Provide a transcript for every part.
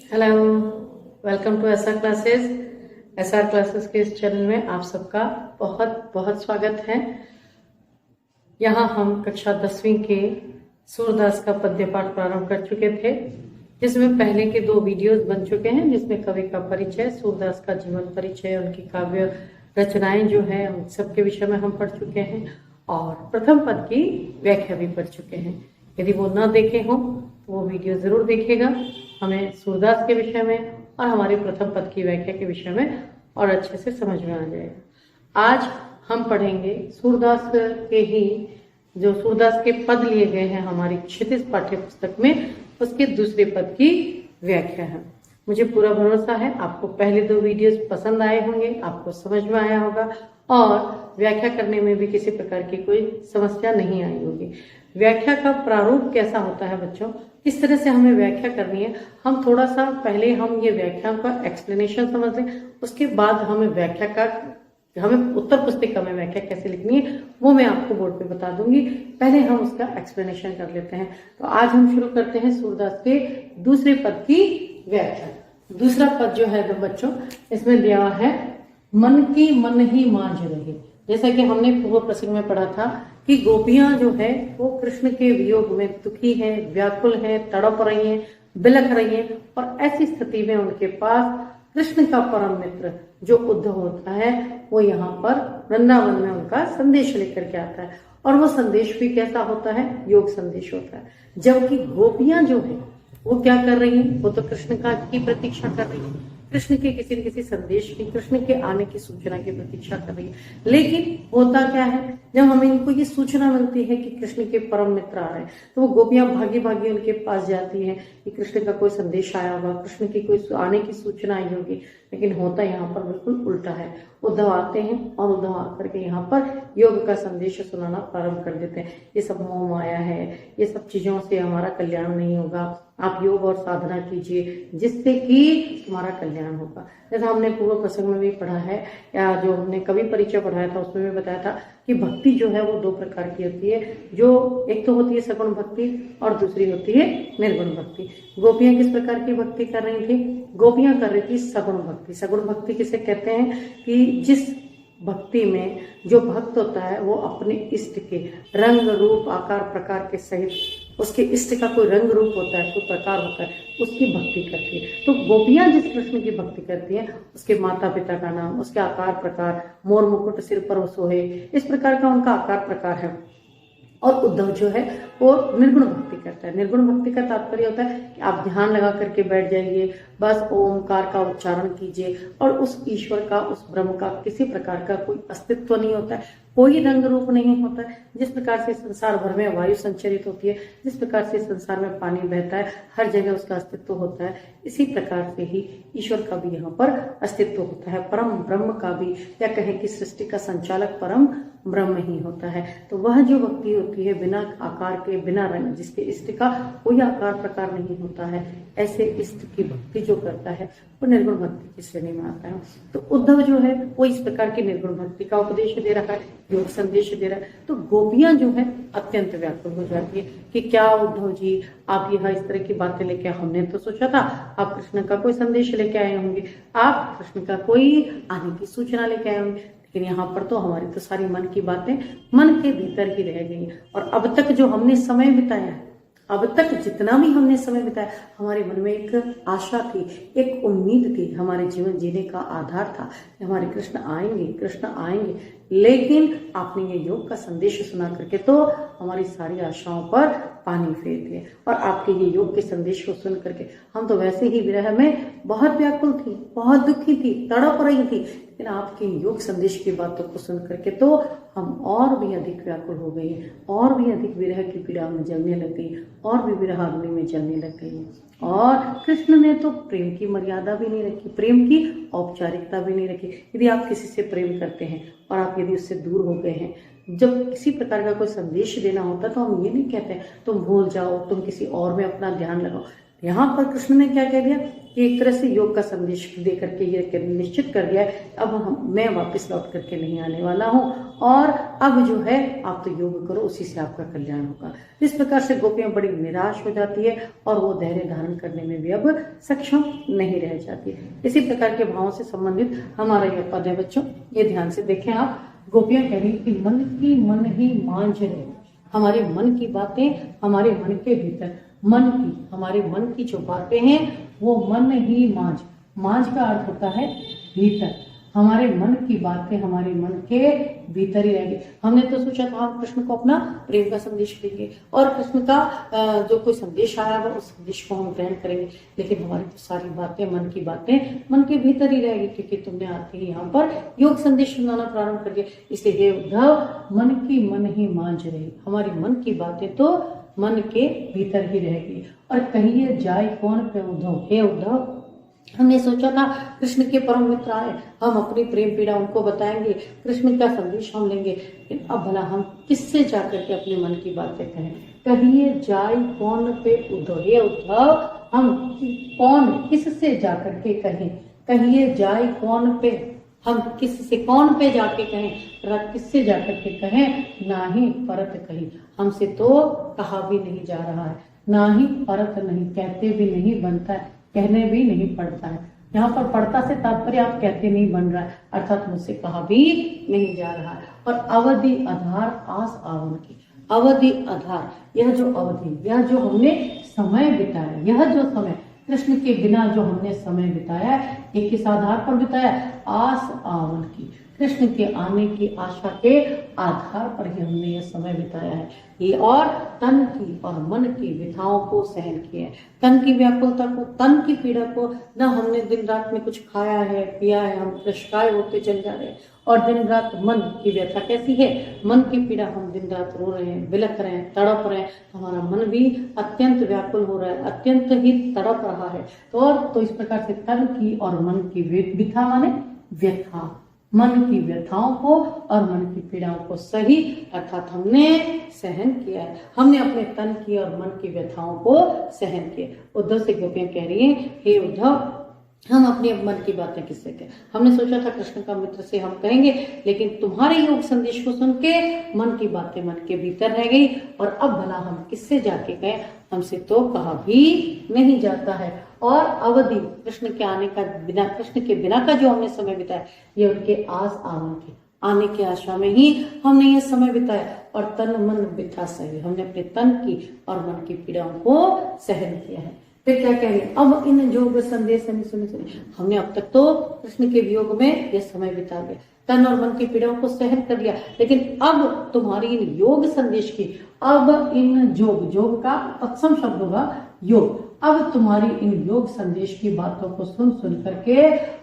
Hello, welcome to SR classes. SR classes के इस channel में आप सबका बहुत बहुत स्वागत है। यहाँ हम कक्षा 10वीं के सूरदास का पद्य पाठ प्रारंभ कर चुके थे, जिसमें पहले के 2 वीडियोस बन चुके हैं, जिसमें कवि का परिचय, सूरदास का जीवन परिचय, उनकी काव्य रचनाएं जो है उन सब के विषय में हम पढ़ चुके हैं और प्रथम पद की व्याख्या भी पढ़ चुके हैं। यदि वो न देखे हों तो वो वीडियो जरूर देखिएगा। हमें सूरदास के विषय में और हमारे प्रथम पद की व्याख्या के विषय में और अच्छे से समझ में आ जाएगा। आज हम पढ़ेंगे सूरदास के ही जो सूरदास के पद लिए गए हैं हमारी क्षितिज पाठ्य पुस्तक में, उसके दूसरे पद की व्याख्या है। मुझे पूरा भरोसा है आपको पहले 2 वीडियोस पसंद आए होंगे, आपको समझ में आया होगा और व्याख्या करने में भी किसी प्रकार की कोई समस्या नहीं आई होगी। व्याख्या का प्रारूप कैसा होता है बच्चों, किस तरह से हमें व्याख्या करनी है, हम थोड़ा सा पहले हम ये व्याख्या का एक्सप्लेनेशन समझ लें, उसके बाद हमें उत्तर पुस्तिका में व्याख्या कैसे लिखनी है वो मैं आपको बोर्ड पे बता दूंगी। पहले हम उसका एक्सप्लेनेशन कर लेते हैं। तो आज हम शुरू करते हैं सूरदास के दूसरे पद की व्याख्या। दूसरा पद जो है बच्चों, इसमें दिया है मन की मन ही मांझ रहे। जैसा कि हमने पूर्व प्रसंग में पढ़ा था कि गोपियां जो है वो कृष्ण के वियोग में दुखी है, व्याकुल है, तड़प रही हैं, बिलख रही हैं और ऐसी स्थिति में उनके पास कृष्ण का परम मित्र जो उद्धव होता है वो यहाँ पर वृंदावन में उनका संदेश लेकर के आता है और वो संदेश भी कैसा होता है, योग संदेश होता है। जबकि गोपियां जो है वो क्या कर रही हैं, वो तो कृष्ण की प्रतीक्षा कर रही है, कृष्ण के किसी न किसी संदेश की, कृष्ण के आने की सूचना की प्रतीक्षा कर रही है। लेकिन होता क्या है, जब हमें इनको ये सूचना मिलती है कि कृष्ण के परम मित्र आ रहे हैं तो वो गोपियां भागी भागी उनके पास जाती हैं कि कृष्ण का कोई संदेश आया होगा, कृष्ण की कोई आने की सूचना आई होगी। लेकिन होता यहाँ पर बिल्कुल उल्टा है। उद्धव आते हैं और उद्धव आकर के यहाँ पर योग का संदेश सुनाना प्रारंभ कर देते हैं। ये सब मोह माया है, ये सब चीजों से हमारा कल्याण नहीं होगा, आप योग और साधना कीजिए जिससे कि तुम्हारा कल्याण होगा। जैसा हमने पूर्व प्रसंग में भी पढ़ा है या जो हमने कवि परिचय पढ़ाया था उसमें भी बताया था कि भक्ति जो है वो 2 प्रकार की होती है। जो एक तो होती है सगुण भक्ति और दूसरी होती है निर्गुण भक्ति। गोपियां किस प्रकार की भक्ति कर रही थी, गोपियां कर रही थी सगुण भक्ति। सगुण भक्ति किसे कहते हैं कि जिस भक्ति में जो भक्त होता है वो अपने इष्ट के रंग रूप आकार प्रकार के सहित, उसके इष्ट का कोई रंग रूप होता है, कोई प्रकार होता है, उसकी भक्ति करती है। तो गोपियां जिस कृष्ण की भक्ति करती हैं उसके माता पिता का नाम, उसके आकार प्रकार, मोर मुकुट सिर पर सोहे, इस प्रकार का उनका आकार प्रकार है। और उद्धव जो है वो निर्गुण भक्ति करता है। निर्गुण भक्ति का तात्पर्य होता है कि आप ध्यान लगा करके बैठ जाइए, बस ओमकार का उच्चारण कीजिए और उस ईश्वर का, उस ब्रह्म का किसी प्रकार का कोई अस्तित्व नहीं होता है, कोई रंग रूप नहीं होता है। जिस प्रकार से संसार भर में वायु संचरित होती है, जिस प्रकार से संसार में पानी बहता है, हर जगह उसका अस्तित्व होता है, इसी प्रकार से ही ईश्वर का भी यहाँ पर अस्तित्व होता है। परम ब्रह्म का भी, या कहें कि सृष्टि का संचालक परम ब्रह्म ही होता है। तो वह जो भक्ति होती है बिना आकार के, बिना रंग, जिसके इष्ट का कोई आकार प्रकार नहीं होता है, ऐसे इष्ट की भक्ति जो करता है वो निर्गुण भक्ति की श्रेणी में आता है। तो उद्धव जो है वो इस प्रकार की निर्गुण भक्ति का उपदेश दे रहा है, योग संदेश दे रहा है। तो गोपियां जो है अत्यंत व्याकुल हो जाती है कि क्या उद्धव जी आप यहाँ इस तरह की बातें लेके, हमने तो सोचा था आप कृष्ण का कोई संदेश लेके आए होंगे, आप कृष्ण का कोई आने की सूचना लेके आए होंगे, लेकिन यहाँ पर तो हमारी तो सारी मन की बातें मन के भीतर ही रह गई। और अब तक जो हमने समय बिताया है, अब तक जितना भी हमने समय बिताया, हमारे मन में एक आशा थी, एक उम्मीद थी, हमारे जीवन जीने का आधार था कि हमारे कृष्ण आएंगे, कृष्ण आएंगे। लेकिन आपने ये योग का संदेश सुना करके तो हमारी सारी आशाओं पर पानी फेर दिया और आपके ये योग के संदेश को सुन करके हम तो वैसे ही विरह में बहुत व्याकुल थी, बहुत दुखी थी, तड़प रही थी, लेकिन आपके योग संदेश की बातों को सुन करके तो हम और भी अधिक व्याकुल हो गए, और भी अधिक विरह की पीड़ा में जलने लग गई, और भी विरह अग्नि में जलने लग गई। और कृष्ण ने तो प्रेम की मर्यादा भी नहीं रखी, प्रेम की औपचारिकता भी नहीं रखी। यदि आप किसी से प्रेम करते हैं और आप यदि उससे दूर हो गए हैं, जब किसी प्रकार का कोई संदेश देना होता है तो हम ये नहीं कहते तुम भूल जाओ, तुम किसी और में अपना ध्यान लगाओ। यहाँ पर कृष्ण ने क्या कह दिया कि एक तरह से योग का संदेश दे करके ये निश्चित कर दिया है अब मैं वापस लौट करके नहीं आने वाला हूँ और अब जो है आप तो योग करो, उसी से आपका कल्याण होगा। इस प्रकार से गोपियां बड़ी निराश हो जाती है और वो धैर्य धारण करने में भी अब सक्षम नहीं रह जाती। इसी प्रकार के भावों से संबंधित हमारा यह पद है बच्चों, ये ध्यान से देखें आप। गोपियां कह रही कि मन की मन ही मांझ रहे, हमारे मन की बातें हमारे मन के भीतर, मन की हमारे मन की जो बातें हैं वो मन ही मांझ, मांझ का अर्थ होता है भीतर, हमारे मन की बातें हमारे मन के भीतर ही रहेगी। हमने तो सोचा था हम कृष्ण को अपना प्रेम का संदेश देंगे और कृष्ण का जो कोई संदेश आया हुआ उस संदेश को हम ग्रहण करेंगे, लेकिन हमारी तो सारी बातें मन की बातें मन के भीतर ही रहेगी, क्योंकि तुमने आते ही यहाँ पर योग संदेश सुनाना प्रारंभ कर दिया। इसलिए हे उद्धव, मन की मन ही मांझ रही, हमारी मन की बातें तो मन के भीतर ही रहेगी। और कहिए जाए कौन पे उद्धव, हे उद्धव, हमने सोचा था कृष्ण के परम मित्र आए, हम अपनी प्रेम पीड़ा उनको बताएंगे, कृष्ण का संदेश हम लेंगे, लेकिन अब भला हम किससे जाकर के अपने मन की बातें कहें। कहिए जाए कौन पे उद्धव, हे उद्धव, हम कौन किससे जाकर के कहें, कहिए जाए कौन पे, हम किससे कौन पे जाके कहें, किससे जाकर के कहें, ना ही परत कही, हमसे तो कहा भी नहीं जा रहा है, ना ही परत नहीं, कहते भी नहीं बनता है, कहने भी नहीं पड़ता है। यहाँ पर पढ़ता से तात्पर्य आप कहते नहीं बन रहा है, अर्थात मुझसे कहा भी नहीं जा रहा है। और अवधि आधार आस आवन की, अवधि आधार, यह जो अवधि, यह जो हमने समय बिताया, यह जो समय कृष्ण के बिना जो हमने समय बिताया, ये किस आधार पर बिताया, आस आवन की, कृष्ण के आने की आशा के आधार पर ही हमने यह समय बिताया है। ये और तन की और मन की व्यथाओं को सहन किया है, तन की व्याकुलता को, तन की पीड़ा को, न हमने दिन रात में कुछ खाया है पिया है, हम कृष्णाय होते चले जा रहे हैं, और दिन रात मन की व्यथा कैसी है, मन की पीड़ा, हम दिन रात रो रहे हैं, बिलख रहे हैं, तड़प रहे हैं, हमारा मन भी अत्यंत व्याकुल हो रहा है, अत्यंत ही तड़प रहा है। तो इस प्रकार से तन की और मन की व्यथा माने व्यथा, मन की व्यथाओं को और मन की पीड़ाओं को सही अर्थात हमने सहन किया है, हमने अपने तन की और मन की व्यथाओं को सहन किया। उद्धव से गोपियां कह रही हैं, हे उद्धव, हम अपने मन की बातें किससे कहें, हमने सोचा था कृष्ण का मित्र से हम कहेंगे, लेकिन तुम्हारे योग संदेश को सुन के मन की बातें मन के भीतर रह गई, और अब भला हम किससे जाके कहें, हमसे तो कहा भी नहीं जाता है। और अवधि, कृष्ण के आने का बिना, कृष्ण के बिना का जो हमने समय बिताया, ये उनके आस आवन के आने की आशा में ही हमने ये समय बिताया, और तन मन बिथा सही, हमने अपने तन की और मन की पीड़ाओं को सहन किया है। फिर क्या कह रही है, अब इन योग संदेश सुने, हमने अब तक तो कृष्ण के वियोग में यह समय बिता लिया, तन और मन की पीड़ाओं को सहन कर लिया, लेकिन अब तुम्हारी इन योग संदेश की, अब इन योग का तत्सम शब्द होगा योग, अब तुम्हारी इन योग संदेश की बातों को सुन सुन करके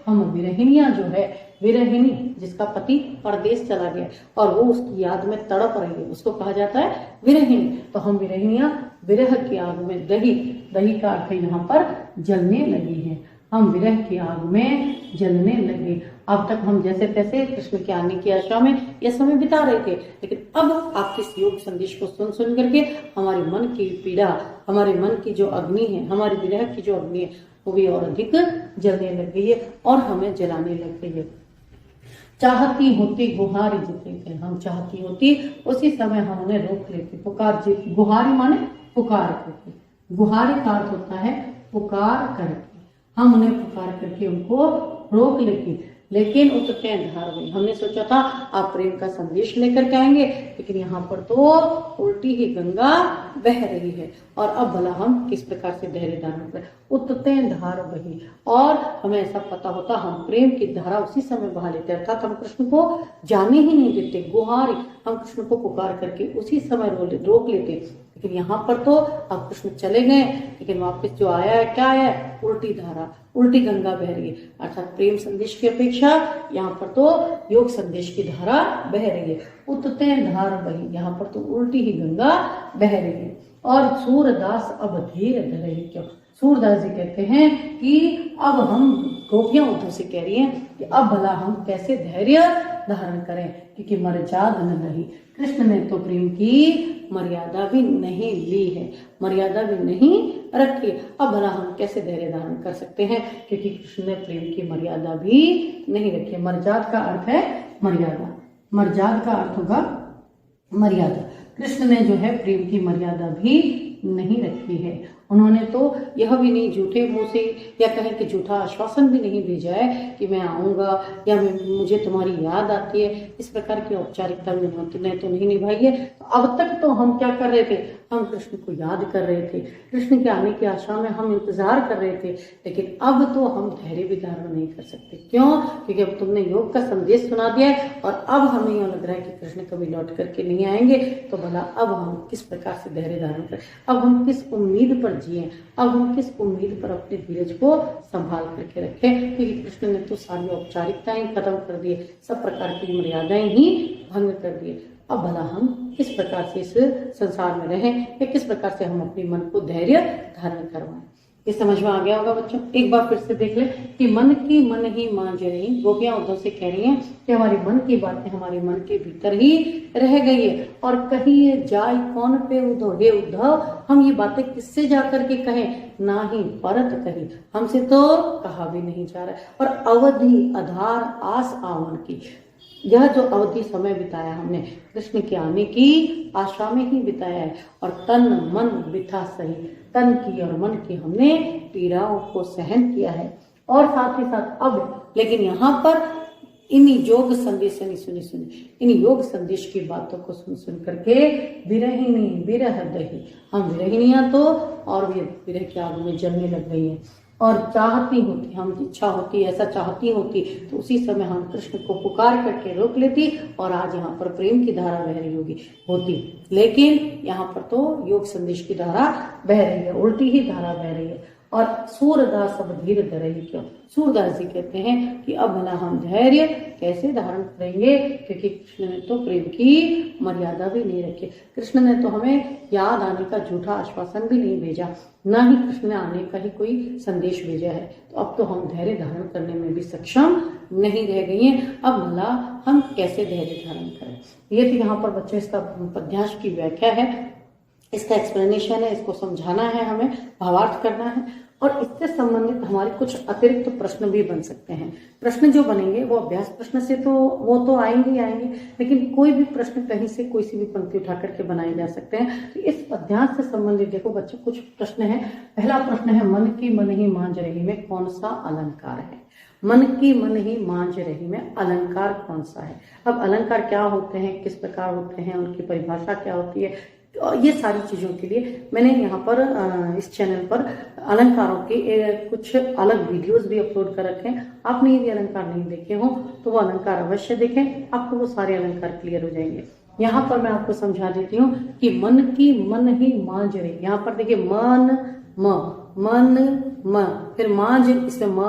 हम विरहिणियां जो है, विरहिणी जिसका पति परदेश चला गया और वो उसकी याद में तड़प रही है, उसको कहा जाता है विरहिणी। तो हम विरहिणियां विरह की आग में दही, दही का अर्थ यहाँ पर जलने लगी है, हम विरह की आग में जलने लगे। अब तक हम जैसे तैसे कृष्ण के आने की आशा में यह समय बिता रहे थे, लेकिन अब आपके इस योग संदेश को सुन सुन करके हमारे मन की पीड़ा, हमारे मन की जो अग्नि है, हमारी विरह की जो अग्नि है, वो भी और अधिक जलने लग गई है और हमें जलाने लग गई है। चाहती होती गुहारी जितने, हम चाहती होती उसी समय हम उन्हें रोक लेते, पुकार, गुहारी माने पुकार करके, गुहारी का अर्थ होता है पुकार करके, हम उन्हें पुकार करके उनको रोक लेते, लेकिन उतरते धार गई। हमने सोचा था आप प्रेम का संदेश लेकर के आएंगे, लेकिन यहाँ पर तो उल्टी ही गंगा बह रही है, और अब भला हम किस प्रकार से धैर्य धारण करें। उतरते धार बही, और हमें ऐसा पता होता हम प्रेम की धारा उसी समय बहा लेते, अर्थात हम कृष्ण को जाने ही नहीं देते, गुहारी, हम कृष्ण को पुकार करके उसी समय रोक लेते, लेकिन यहाँ पर तो अब कृष्ण चले गए, लेकिन वापस जो आया है क्या है, उल्टी धारा, उल्टी गंगा बह रही है, अर्थात प्रेम संदेश की अपेक्षा यहाँ पर तो योग संदेश की धारा बह रही है। उतते धार बही, यहाँ पर तो उल्टी ही गंगा बह रही है। और सूरदास अब धीर धरे क्यों, सूरदास जी कहते हैं कि अब हम, गोपियां उद्धव से कह रही हैं कि अब भला हम कैसे धैर्य धारण करें, क्योंकि मर्यादा न रही, कृष्ण ने तो प्रेम की मर्यादा भी नहीं ली है, मर्यादा भी नहीं रखी, अब भला हम कैसे धैर्य धारण कर सकते हैं, क्योंकि कृष्ण ने प्रेम की मर्यादा भी नहीं रखी। मर्यादा का अर्थ है मर्यादा, मर्याद का अर्थ होगा मर्यादा। कृष्ण ने जो है प्रेम की मर्यादा भी नहीं रखी है। उन्होंने तो यह भी नहीं झूठे मुंह से या कहें कि झूठा आश्वासन भी नहीं भेजा है कि मैं आऊंगा या मुझे तुम्हारी याद आती है, इस प्रकार की औपचारिकता उन्होंने तो नहीं निभाई है। तो अब तक तो हम क्या कर रहे थे, हम कृष्ण को याद कर रहे थे, कृष्ण के आने की आशा में हम इंतजार कर रहे थे, लेकिन अब तो हम धैर्य भी धारण नहीं कर सकते। क्यों? क्योंकि अब तुमने योग का संदेश सुना दिया है और अब हमें यह लग रहा है कि कृष्ण कभी लौट करके नहीं आएंगे। तो भला अब हम किस प्रकार से धैर्य धारण करें, अब हम किस उम्मीद पर जिए, अब हम किस उम्मीद पर अपने धीरज को संभाल करके रखें, क्योंकि कृष्ण ने तो सारी औपचारिकताएं खत्म कर दी, सब प्रकार की मर्यादाएं ही भंग कर दी। अब भला हम किस प्रकार से इस संसार में रहें या किस प्रकार से हम अपने मन को धैर्य धारण करवाएं। ये समझ में आ गया होगा बच्चों। एक बार फिर से देख ले कि मन की मन ही मांझ रही। गोपियां उद्धव से कह रही हैं कि हमारे मन की बातें हमारे मन के भीतर ही रह गई है और कहीं ये जाए कौन पे उद्धव, हे उद्धव हम ये बातें किससे जाकर के कहें, ना ही परत कही, हमसे तो कहा भी नहीं जा रहा है। और अवधि आधार आस आवन की, यह जो अवधि समय बिताया हमने कृष्ण के आने की आशा में ही बिताया है और तन मन बिथा सही, तन की और मन की हमने पीड़ाओं को सहन किया है। और साथ ही साथ अब लेकिन यहाँ पर इन योग संदेश इन योग संदेश की बातों को सुन करके विरहिणी विरह दही, हम विरहिणियां तो और भी विरह के आग में जलने लग गई हैं और चाहती होती, हम इच्छा होती ऐसा चाहती होती तो उसी समय हम कृष्ण को पुकार करके रोक लेती और आज यहाँ पर प्रेम की धारा बह रही होती। लेकिन यहाँ पर तो योग संदेश की धारा बह रही है, उल्टी ही धारा बह रही है। और सूरदास अब धीर धरही क्यों, सूरदास जी कहते हैं कि अब भला हम धैर्य कैसे धारण करेंगे, क्योंकि कृष्ण ने तो प्रेम की मर्यादा भी नहीं रखी। कृष्ण ने तो हमें याद आने का झूठा आश्वासन भी नहीं भेजा, ना ही कृष्ण ने आने का ही कोई संदेश भेजा है। तो अब तो हम धैर्य धारण करने में भी सक्षम नहीं रह गई हैं। अब भला हम कैसे धैर्य धारण करें। ये तो यहाँ पर बच्चों इसका पद्यांश की व्याख्या है, इसका एक्सप्लेनेशन है, इसको समझाना है, हमें भावार्थ करना है और इससे संबंधित हमारे कुछ अतिरिक्त प्रश्न भी बन सकते हैं। प्रश्न जो बनेंगे वो अभ्यास प्रश्न से तो वो तो आएंगे ही आएंगे, लेकिन कोई भी प्रश्न कहीं से कोई सी भी पंक्ति उठा करके बनाए जा सकते हैं। तो इस अध्यास से संबंधित देखो बच्चों कुछ प्रश्न है। पहला प्रश्न है मन की मन ही मांझ रही में कौन सा अलंकार है। मन की मन ही मांझ रही में अलंकार कौन सा है। अब अलंकार क्या होते हैं, किस प्रकार होते हैं, उनकी परिभाषा क्या होती है, तो ये सारी चीजों के लिए मैंने यहाँ पर इस चैनल पर अलंकारों के कुछ अलग वीडियोस भी अपलोड कर रखे हैं। आपने यदि अलंकार नहीं देखे हो तो वो अलंकार अवश्य देखें, आपको वो सारे अलंकार क्लियर हो जाएंगे। यहाँ पर मैं आपको समझा देती हूँ कि मन की मन ही मांझ रही। यहाँ पर देखिए मन म फिर मांझ, इसमें म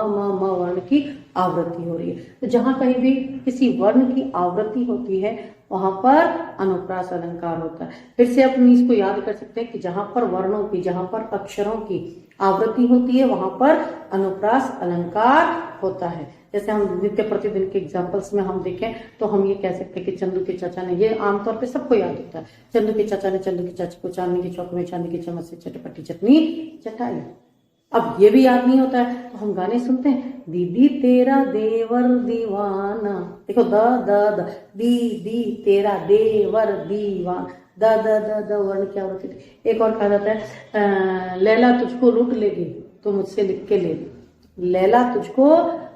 वर्ण की आवृत्ति हो रही है। तो जहां कहीं भी किसी वर्ण की आवृत्ति होती है वहां पर अनुप्रास अलंकार होता है। फिर से अपनी इसको याद कर सकते हैं कि जहां पर वर्णों की, जहां पर अक्षरों की आवृत्ति होती है वहां पर अनुप्रास अलंकार होता है। जैसे हम नित्य प्रतिदिन के एग्जाम्पल्स में हम देखें तो हम ये कह सकते हैं कि चंदू के चाचा ने, ये आमतौर पे सबको याद होता है, चंदू के चाचा ने चंदू के चाचा को चांदनी के चौक में चांदी की चम्मच से चटपटी चटनी चटाई। अब ये भी याद नहीं होता है तो हम गाने सुनते हैं, दीदी तेरा देवर दीवाना, देखो द द द, दी तेरा देवर दीवाना, द द द द वर्ण क्या होती थी। एक और कहा जाता है लैला तुझको लूट लेगी तो मुझसे लिख के ले, लैला तुझको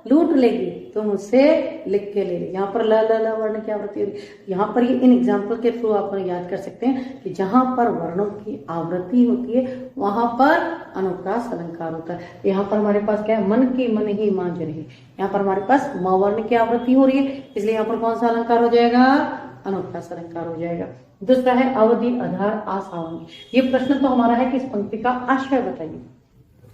लूट लेगी तो मुझसे लिख के ले ले। यहाँ पर ल वर्ण की आवृत्ति होगी। यहाँ पर ये इन एग्जाम्पल के थ्रू आप याद कर सकते हैं कि जहां पर वर्णों की आवृत्ति होती है वहां पर अनुप्रास अलंकार होता है। यहाँ पर हमारे पास क्या है, मन की मन ही मांझ रही, यहाँ पर हमारे पास म वर्ण की आवृत्ति हो रही है, इसलिए यहाँ पर कौन सा अलंकार हो जाएगा, अनुप्रास अलंकार हो जाएगा। दूसरा है अवधि आधार आसावनी। ये प्रश्न तो हमारा है कि इस पंक्ति का आशय बताइए।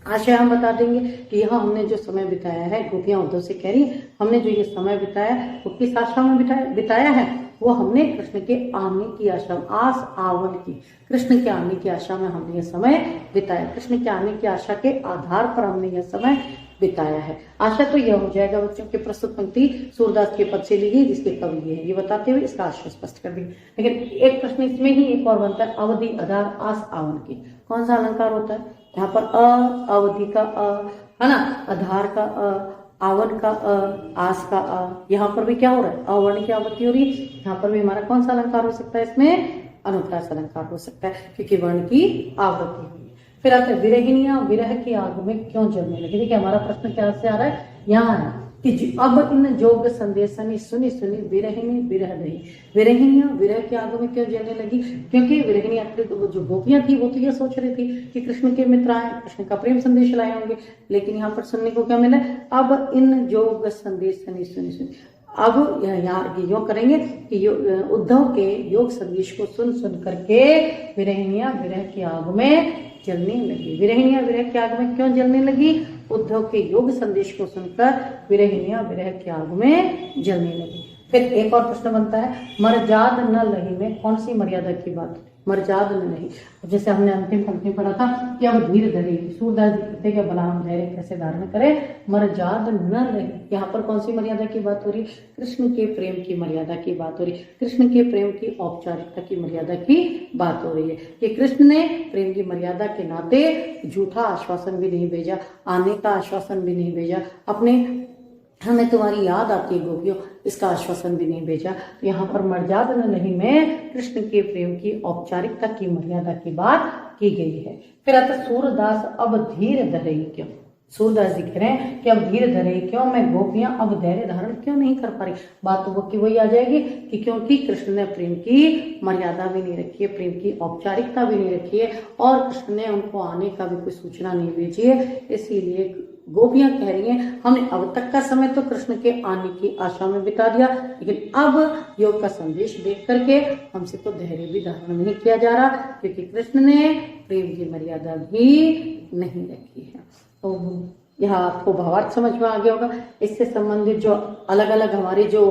आशय हम बता देंगे कि यहाँ हमने जो समय बिताया है, गोपियां उद्धव से कह रही हमने जो ये समय बिताया वो किस आशा में बिताया है, वो हमने कृष्ण के आने की आशा, आस आवन की, कृष्ण के आने की आशा में हमने ये समय बिताया, कृष्ण के आने की आशा के आधार पर हमने यह समय बिताया है। आशा तो यह हो जाएगा बच्चों की प्रस्तुत पंक्ति सूरदास के पद से ली गई जिसके कवि है, ये बताते हुए इसका आशय स्पष्ट कर देंगे। लेकिन एक प्रश्न इसमें ही एक और बनता है, अवधि आधार आस आवन की कौन सा अलंकार होता है। यहाँ पर अवधि का है ना, आधार का आवन का आस का यहाँ पर भी क्या हो रहा है, अवर्ण की आवृत्ति हो रही है। यहाँ पर भी हमारा कौन सा अलंकार हो सकता है, इसमें अनुप्रास अलंकार हो सकता है, क्योंकि वर्ण की आवृत्ति हुई। फिर आता है विरहिणियां विरह की आग में क्यों जलने लगी। देखिए हमारा प्रश्न क्या से आ रहा है, यहाँ है कि अब इन जोग संदेशनी सुनी सुनी विरहिणी विरह रही। विरहिणियां विरह की आग में क्यों जलने लगी, क्योंकि विरहिणियां वो जो गोपियां थी वो तो ये सोच रही थी कि कृष्ण के मित्र आए, कृष्ण का प्रेम संदेश लाए होंगे, लेकिन यहाँ पर सुनने को क्या मिला, अब इन जोग संदेशनी सुनी सुनी। अब यहाँ योग करेंगे कि उद्धव के योग संदेश को सुन सुन करके विरहिणियां विरह की आग में जलने लगी। विरहिणियां विरह की आग में क्यों जलने लगी, उद्धव के योग संदेश को सुनकर विरहिणियां विरह की आग में जलने लगी। फिर एक और प्रश्न बनता है, मर्जाद न लही में कौन सी मर्यादा की बात, मर्जाद न नहीं। जैसे हमने अंतिम पंक्ति में पढ़ा था कि अब धीर धरे, सूरदास जी कहते हैं बलराम धैर्य कैसे धारण करे, मर्जाद न लही। यहाँ पर कौन सी मर्यादा की बात हो रही, कृष्ण के प्रेम की मर्यादा की बात हो रही, कृष्ण के प्रेम की औपचारिकता की मर्यादा की बात हो रही है कि कृष्ण ने प्रेम की मर्यादा के नाते झूठा आश्वासन भी नहीं भेजा, आने का आश्वासन भी नहीं भेजा, अपने हमें तुम्हारी याद आती है गोपियों इसका आश्वासन भी नहीं भेजा। यहाँ पर मर्यादा नहीं में कृष्ण के प्रेम की औपचारिकता की मर्यादा की बात की गई है। फिर आता सूरदास अब धीर धरे क्यों, सूरदास जी कह रहे हैं कि अब धीर धरे क्यों, मैं गोपियां अब धैर्य धारण क्यों नहीं कर पा रही। बात तो वो की वही आ जाएगी कि क्योंकि कृष्ण ने प्रेम की मर्यादा भी नहीं रखी है, प्रेम की औपचारिकता भी नहीं रखी है और कृष्ण ने उनको आने का भी कोई सूचना नहीं भेजी है। इसीलिए गोपियां कह रही हैं हमने अब तक का समय तो कृष्ण के आने की आशा में बिता दिया, लेकिन अब योग का संदेश देख करके हमसे तो धैर्य भी धारण नहीं किया जा रहा, क्योंकि कृष्ण ने प्रेम की मर्यादा भी नहीं रखी है। तो यहाँ आपको भावार्थ समझ में आ गया होगा। इससे संबंधित जो अलग अलग हमारे जो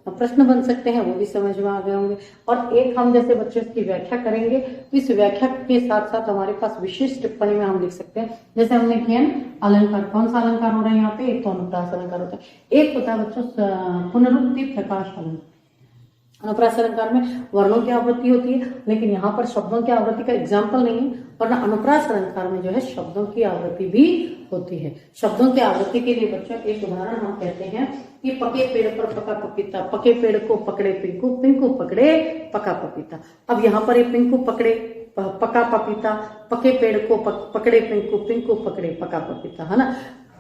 प्रश्न बन सकते हैं वो भी समझ में आ गए होंगे। और एक हम जैसे बच्चों की व्याख्या करेंगे तो इस व्याख्या के साथ साथ हमारे पास विशेष टिप्पणी में हम लिख सकते हैं। जैसे हमने किया अलंकार, कौन सा अलंकार हो रहा है यहाँ पे, एक तो अनुप्रास अलंकार होता है, एक होता है बच्चों पुनरुक्ति प्रकाश अलंकार। अनुप्रास अलंकार में वर्णों की आवृत्ति होती है, लेकिन यहाँ पर शब्दों की आवृत्ति का एग्जाम्पल नहीं है, वरना अनुप्रास अलंकार में जो है शब्दों की आवृत्ति भी होती है। शब्दों की आवृत्ति के लिए बच्चों एक उदाहरण हम कहते हैं कि पके पेड़ पर पका पपीता, पके पेड़ को पकड़े पिंकू, पिंकू पकड़े पका पपीता। अब यहाँ पर ये पिंकू पकड़े पका पपीता, पके पेड़ को पकड़े पिंकू, पिंकू पकड़े पका पपीता, है ना।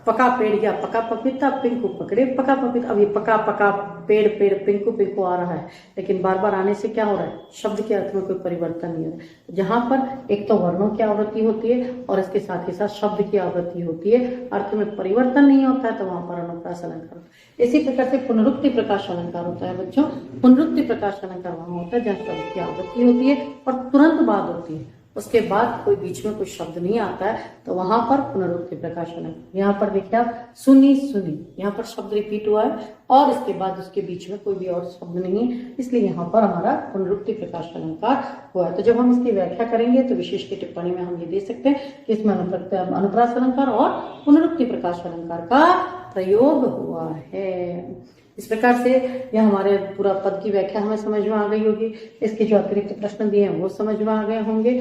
पका पेड़ या पका पपीता, पिंकू पकड़े पका पपीता। अब ये पका पका पेड़ पेड़ पिंकू पिंकू आ रहा है, लेकिन बार बार आने से क्या हो रहा है, शब्द के अर्थ में कोई परिवर्तन नहीं हो रहा है। जहां पर एक तो वर्णों की आवृत्ति होती है और इसके साथ ही साथ शब्द की आवृत्ति होती है, अर्थ में परिवर्तन नहीं होता है, तो वहां पर अनुप्रास अलंकार। इसी प्रकार से पुनरुक्ति प्रकाश अलंकार होता है बच्चों। पुनरुक्ति प्रकाश अलंकार वहां होता है जहाँ शब्द की आवृत्ति होती है और तुरंत बाद होती है, उसके बाद कोई बीच में कोई शब्द नहीं आता है, तो वहां पर पुनरुक्ति प्रकाश अलंकार। यहाँ पर देखिए आप सुनी सुनी, यहाँ पर शब्द रिपीट हुआ है और इसके बाद उसके बीच में कोई भी और शब्द नहीं है, इसलिए यहाँ पर हमारा पुनरुक्ति प्रकाश अलंकार हुआ है। तो जब हम इसकी व्याख्या करेंगे तो विशेष की टिप्पणी में हम ये दे सकते हैं कि इसमें अनुप्रास अलंकार और पुनरुक्ति प्रकाश अलंकार का प्रयोग हुआ है। इस प्रकार से यह हमारे पूरा पद की व्याख्या हमें समझ में आ गई होगी। इसके जो अतिरिक्त प्रश्न दिए हैं वो समझ में आ गए होंगे।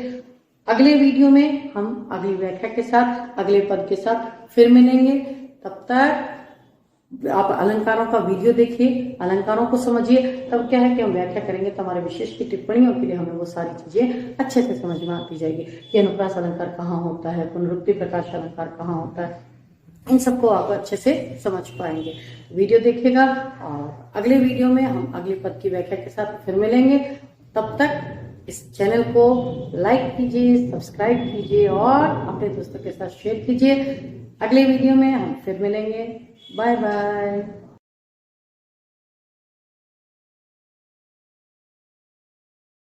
अगले वीडियो में हम अगली व्याख्या के साथ, अगले पद के साथ फिर मिलेंगे। तब तक आप अलंकारों का वीडियो देखिए, अलंकारों को समझिए, तब क्या है कि हम व्याख्या करेंगे तो हमारे विशेष की टिप्पणियों के लिए हमें वो सारी चीजें अच्छे से समझ में आती जाएगी कि अनुप्रास अलंकार कहाँ होता है, पुनरुक्ति प्रकाश अलंकार कहाँ होता है, इन सबको आप अच्छे से समझ पाएंगे। वीडियो देखिएगा और अगले वीडियो में हम अगले पद की व्याख्या के साथ फिर मिलेंगे। तब तक इस चैनल को लाइक कीजिए, सब्सक्राइब कीजिए और अपने दोस्तों के साथ शेयर कीजिए। अगले वीडियो में हम फिर मिलेंगे। Bye bye.